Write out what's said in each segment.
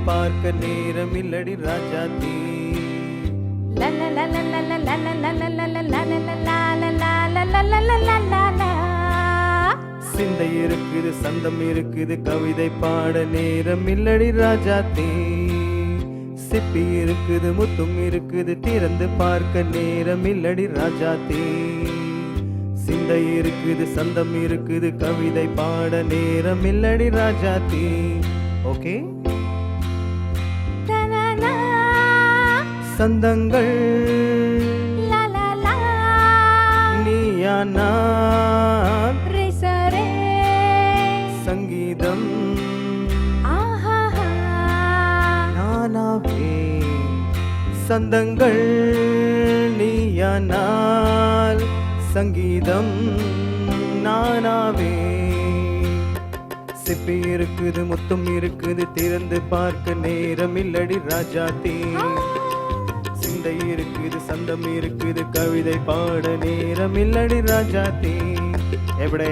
பார்க்க நேரம் இல்லடி ராஜாத்தி. சிந்தை இருக்குது, சந்தம் இருக்குது, கவிதை பாட நேரம் இல்லடி ராஜாத்தி. சிப்பி இருக்குது, முத்தும் இருக்குது, திறந்து பார்க்க நேரம் இல்லடி ராஜாத்தி. சிந்தை இருக்குது, சந்தம் இருக்குது, கவிதை பாட நேரம் இல்லடி ராஜாத்தி. ஓகே, சந்தங்கள் நீயானா, சங்கீதம் நானாவே. சந்தங்கள் நீயானால் சங்கீதம் நானாவே. சிப்பி இருக்குது, முத்தும் இருக்குது, திறந்து பார்க்க நேரம் இல்லடி ராஜாத்தி. சிந்தை இருக்குது, சந்தம் இருக்குது, கவிதை பாட நேரம் இல்லடி ராஜாத்தி. எப்படி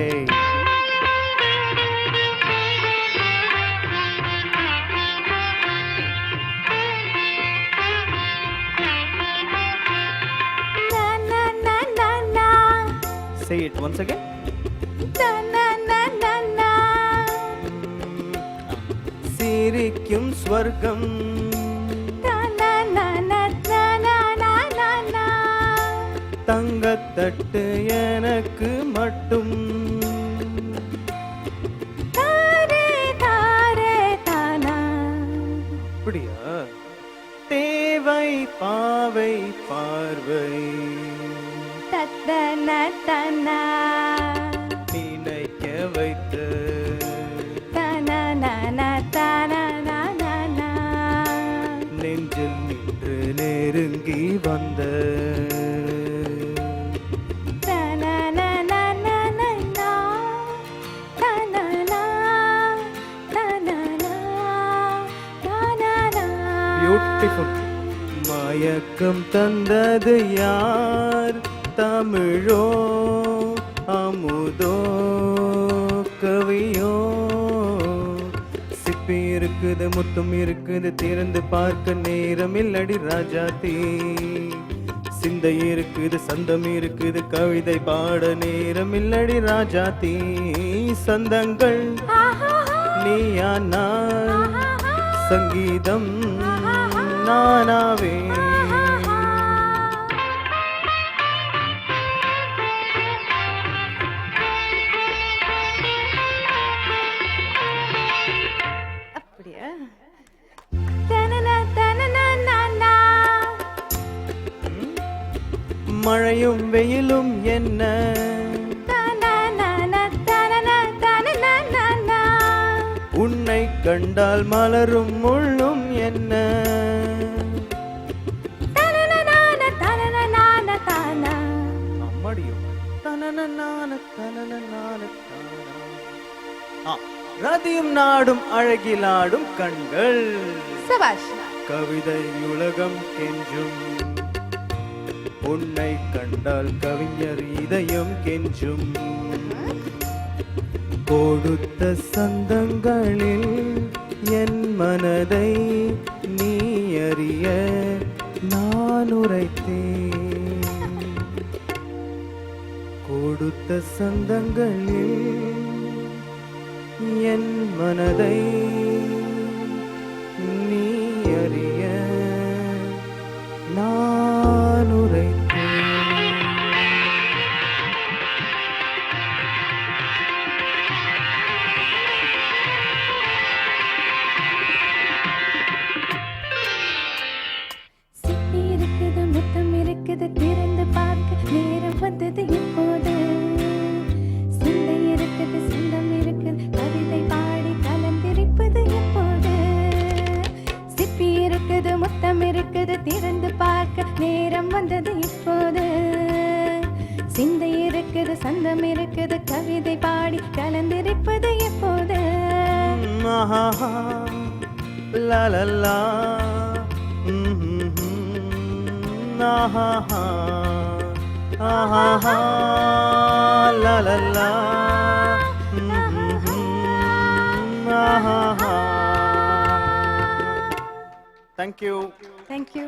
say it once again. சிரிக்கும் ஸ்வர்க்கம் தங்கத்தட்டு எனக்கு மட்டும். அப்படியா? தேவை பாவை பார்வை நினைக்க வைத்து நெஞ்சில் நின்று நெருங்கி வந்த பியூட்டிஃபுல். மயக்கம் தந்தது யார்? தமிழோ அமுதோ கவியோ? சிப்பி இருக்குது, முத்தும் இருக்குது, திறந்து பார்க்க நேரம் இல்லடி ராஜாத்தி. சிந்தை இருக்குது, சந்தம் இருக்குது, கவிதை பாட நேரம் இல்லடி ராஜாத்தி. சந்தங்கள் நீயானா, சங்கீதம் நானாவே. மழையும் வெயிலும் என்ன, உன்னை கண்டால் மலரும் முள்ளும் என்ன. அம்மாடியோ ரதியும் நாடும் அழகிலாடும் கண்கள். கவிதை உலகம் கெஞ்சும், உன்னை கண்டால் கவிஞர் இதயம் கெஞ்சும். கொடுத்த சந்தங்களில் என் மனதை நீ அறிய நான் உரைத்தேன். கொடுத்த சந்தங்களில் என் மனதை நீ அறிய நான் உரைத்தேன். சிப்பி இருக்குது, முத்தம் இருக்குது, திறந்து பார்க்க நேரம் வந்தது இப்போது. சிந்தை இருக்குது, சிந்தம் இருக்குது, கவிதை பாடி கலந்திருப்பது எப்போது. சிப்பி இருக்குது, முத்தம் இருக்குது, திறந்து பார்க்க நேரம் வந்தது இப்போது. சிந்தை இருக்குது, சந்தம் இருக்குது, கவிதை பாடி கலந்திருப்பது எப்போது. லா லா லா la la la thank you. Thank you.